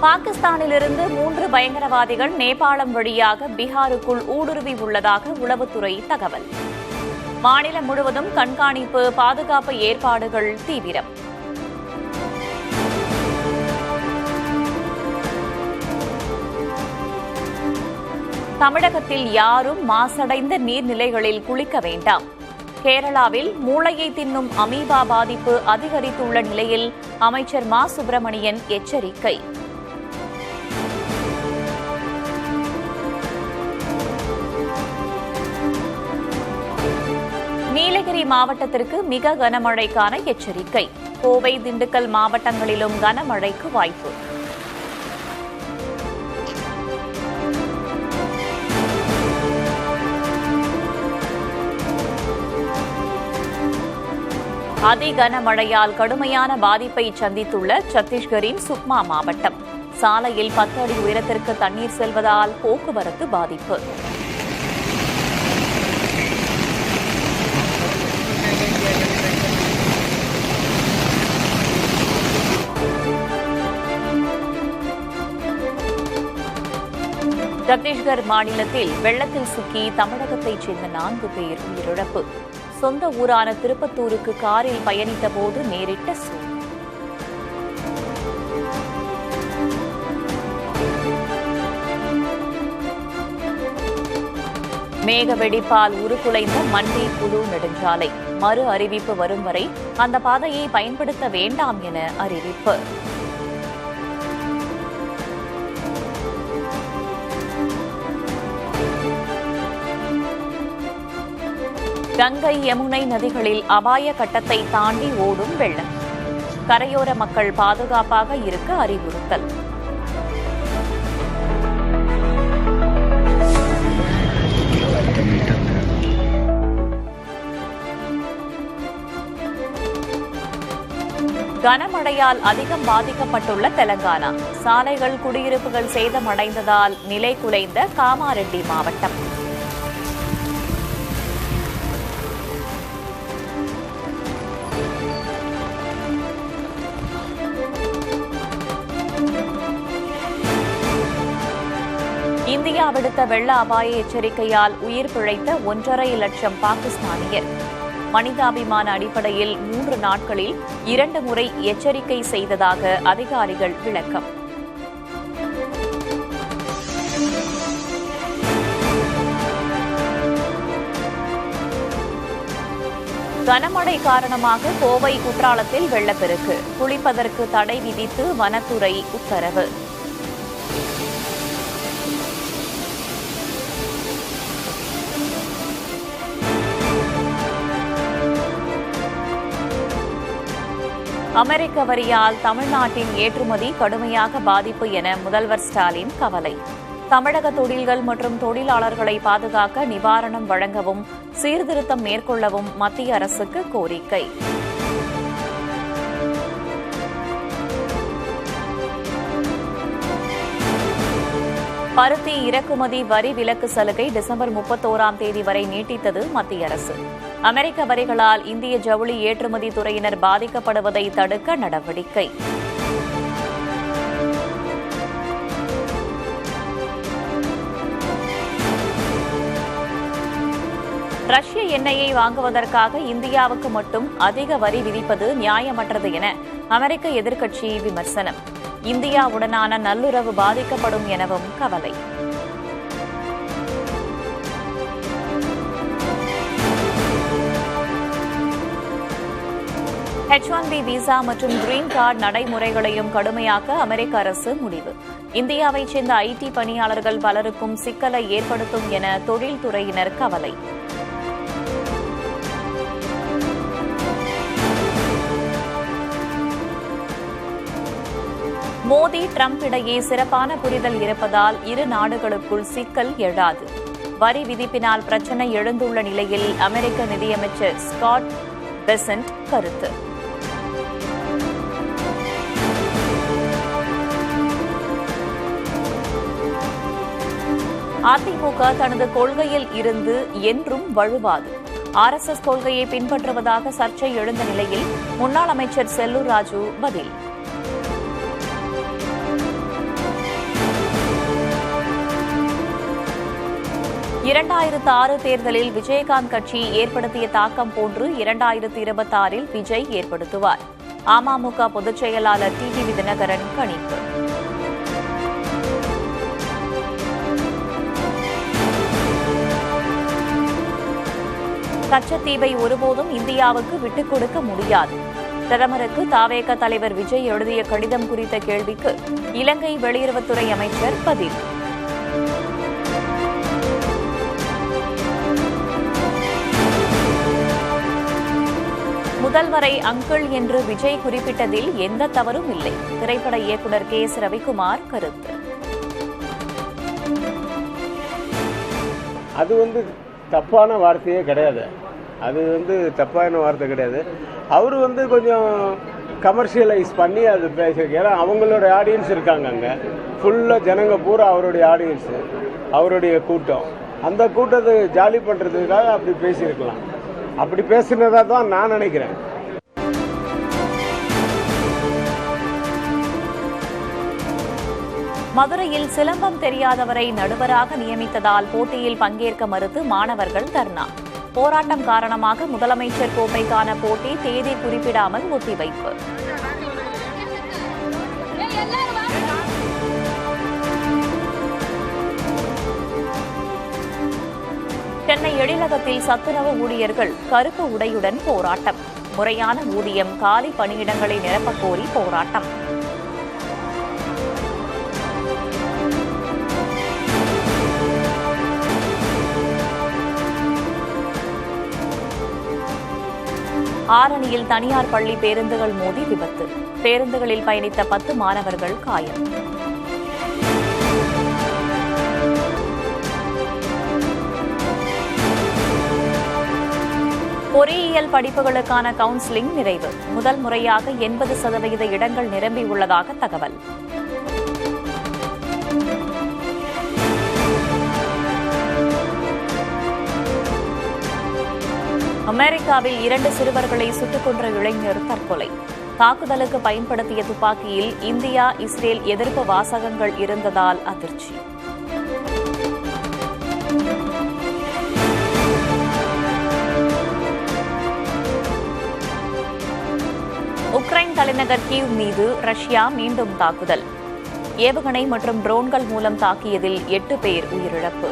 பாகிஸ்தானிலிருந்து 3 பயங்கரவாதிகள் நேபாளம் வழியாக பீகாருக்குள் ஊடுருவி உள்ளதாக உளவுத்துறை தகவல். மாநிலம் முழுவதும் கண்காணிப்பு, பாதுகாப்பு ஏற்பாடுகள் தீவிரம். தமிழகத்தில் யாரும் மாசடைந்த நீர்நிலைகளில் குளிக்க வேண்டாம். கேரளாவில் மூளையை தின்னும் அமீபா பாதிப்பு அதிகரித்துள்ள நிலையில் அமைச்சர் மா. சுப்பிரமணியன் எச்சரிக்கை. நீலகிரி மாவட்டத்திற்கு மிக கனமழைக்கான எச்சரிக்கை. கோவை, திண்டுக்கல் மாவட்டங்களிலும் கனமழைக்கு வாய்ப்பு. அதிகனமழையால் கடுமையான பாதிப்பை சந்தித்துள்ள சத்தீஸ்கரின் சுக்மா மாவட்டம். சாலையில் 10 அடி உயரத்திற்கு தண்ணீர் செல்வதால் போக்குவரத்து பாதிப்பு. சத்தீஸ்கர் மாநிலத்தில் வெள்ளத்தில் சிக்கி தமிழகத்தைச் சேர்ந்த 4 பேர் உயிரிழப்பு. சொந்த ஊரான திருப்பத்தூருக்கு காரில் பயணித்த போது நேரிட்ட சூழல். மேக வெடிப்பால் உருக்குலைந்த மண்டி குழு நெடுஞ்சாலை. மறு அறிவிப்பு வரும் வரை அந்த பாதையை பயன்படுத்த வேண்டாம் என அறிவிப்பு. கங்கை, யமுனை நதிகளில் அபாய கட்டத்தை தாண்டி ஓடும் வெள்ளம். கரையோர மக்கள் பாதுகாப்பாக இருக்க அறிவுறுத்தல். கனமழையால் அதிகம் பாதிக்கப்பட்டுள்ள தெலங்கானா. சாலைகள், குடியிருப்புகள் சேதமடைந்ததால் நிலை குலைந்த காமாரெட்டி மாவட்டம். இந்தியா விடுத்த வெள்ள அபாய எச்சரிக்கையால் உயிர் பிழைத்த 1.5 லட்சம் பாகிஸ்தானியர். மனிதாபிமான அடிப்படையில் 3 நாட்களில் 2 முறை எச்சரிக்கை செய்ததாக அதிகாரிகள் விளக்கம். கனமழை காரணமாக கோவை குற்றாலத்தில் வெள்ளப்பெருக்கு. குளிப்பதற்கு தடை விதித்து வனத்துறை உத்தரவு. அமெரிக்க வரியால் தமிழ்நாட்டின் ஏற்றுமதி கடுமையாக பாதிப்பு என முதல்வர் ஸ்டாலின் கவலை. தமிழக தொழில்கள் மற்றும் தொழிலாளர்களை பாதுகாக்க நிவாரணம் வழங்கவும் சீர்திருத்தம் மேற்கொள்ளவும் மத்திய அரசுக்கு கோரிக்கை. பருத்தி இறக்குமதி வரி விலக்கு சலுகை டிசம்பர் 31ஆம் தேதி வரை நீட்டித்தது மத்திய அரசு. அமெரிக்க வரிகளால் இந்திய ஜவுளி ஏற்றுமதி துறையினர் பாதிக்கப்படுவதை தடுக்க நடவடிக்கை. ரஷ்ய எண்ணெயை வாங்குவதற்காக இந்தியாவுக்கு மட்டும் அதிக வரி விதிப்பது நியாயமற்றது என அமெரிக்க எதிர்க்கட்சி விமர்சனம். இந்தியாவுடனான நல்லுறவு பாதிக்கப்படும் எனவும் கவலை. H-1B விசா மற்றும் கிரீன் கார்டு நடைமுறைகளையும் கடுமையாக்க அமெரிக்க அரசு முடிவு. இந்தியாவைச் சேர்ந்த IT பணியாளர்கள் பலருக்கும் சிக்கலை ஏற்படுத்தும் என தொழில்துறையினர் கவலை. மோடி, டிரம்ப் இடையே சிறப்பான புரிதல் இருப்பதால் இரு நாடுகளுக்குள் சிக்கல் எழாது. வரி விதிப்பினால் பிரச்சினை எழுந்துள்ள நிலையில் அமெரிக்க நிதியமைச்சர் ஸ்காட் பெசன்ட் கருத்து. அதிமுக தனது கொள்கையில் இருந்து என்றும் வழுவாது. RSS கொள்கையை பின்பற்றுவதாக சர்ச்சை எழுந்த நிலையில் முன்னாள் அமைச்சர் செல்லூர் ராஜு பதில். 2006 தேர்தலில் விஜயகாந்த் கட்சி ஏற்படுத்திய தாக்கம் போன்று 2026 விஜய் ஏற்படுத்துவார். அமமுக பொதுச் செயலாளர் டிடிவி தினகரன் கணிப்பு. கச்சத்தீவை ஒருபோதும் இந்தியாவுக்கு விட்டுக் கொடுக்க முடியாது. பிரதமருக்கு தவேக தலைவர் விஜய் எழுதிய கடிதம் குறித்த கேள்விக்கு இலங்கை வெளியுறவுத்துறை அமைச்சர் பதில். முதல்வரை அங்கிள் என்று விஜய் குறிப்பிட்டதில் எந்த தவறும் இல்லை. திரைப்பட இயக்குநர் கே.எஸ். ரவிக்குமார் கருத்து. அது தப்பான வார்த்தையே கிடையாது. அது தப்பான வார்த்தை கிடையாது. அவர் கொஞ்சம் கமர்ஷியலைஸ் பண்ணி அது பேசுறது. ஏன்னா அவங்களோட ஆடியன்ஸ் இருக்காங்க, அங்கே ஃபுல்லாக ஜனங்க பூரா அவருடைய ஆடியன்ஸு, அவருடைய கூட்டம். அந்த கூட்டத்தை ஜாலி பண்ணுறதுக்காக அப்படி பேசியிருக்கலாம். அப்படி பேசுனதா தான் நான் நினைக்கிறேன். மதுரையில் சிலம்பம் தெரியாதவரை நடுவராக நியமித்ததால் போட்டியில் பங்கேற்க மறுத்து மாணவர்கள் தர்ணா. போராட்டம் காரணமாக முதலமைச்சர் கோப்பைக்கான போட்டி தேதி குறிப்பிடாமல் ஒத்திவைப்பு. சென்னை எழிலகத்தில் சத்துணவு ஊழியர்கள் கருப்பு உடையுடன் போராட்டம். முறையான ஊதியம், காலி பணியிடங்களை நிரப்பக் கோரி போராட்டம். ஆரணியில் தனியார் பள்ளி பேருந்துகள் மோதி விபத்து. பேருந்துகளில் பயணித்த 10 மாணவர்கள் காயம். பொறியியல் படிப்புகளுக்கான கவுன்சிலிங் நிறைவு. முதல் முறையாக 80% இடங்கள் நிரம்பியுள்ளதாக தகவல். அமெரிக்காவில் 2 சிறுவர்களை சுட்டுக் கொன்ற இளைஞர் தற்கொலை. தாக்குதலுக்கு பயன்படுத்திய துப்பாக்கியில் இந்தியா, இஸ்ரேல் எதிர்ப்பு வாசகங்கள் இருந்ததால் அதிர்ச்சி. உக்ரைன் தலைநகர் கீவ் மீது ரஷ்யா மீண்டும் தாக்குதல். ஏவுகணை மற்றும் ட்ரோன்கள் மூலம் தாக்கியதில் 8 பேர் உயிரிழப்பு.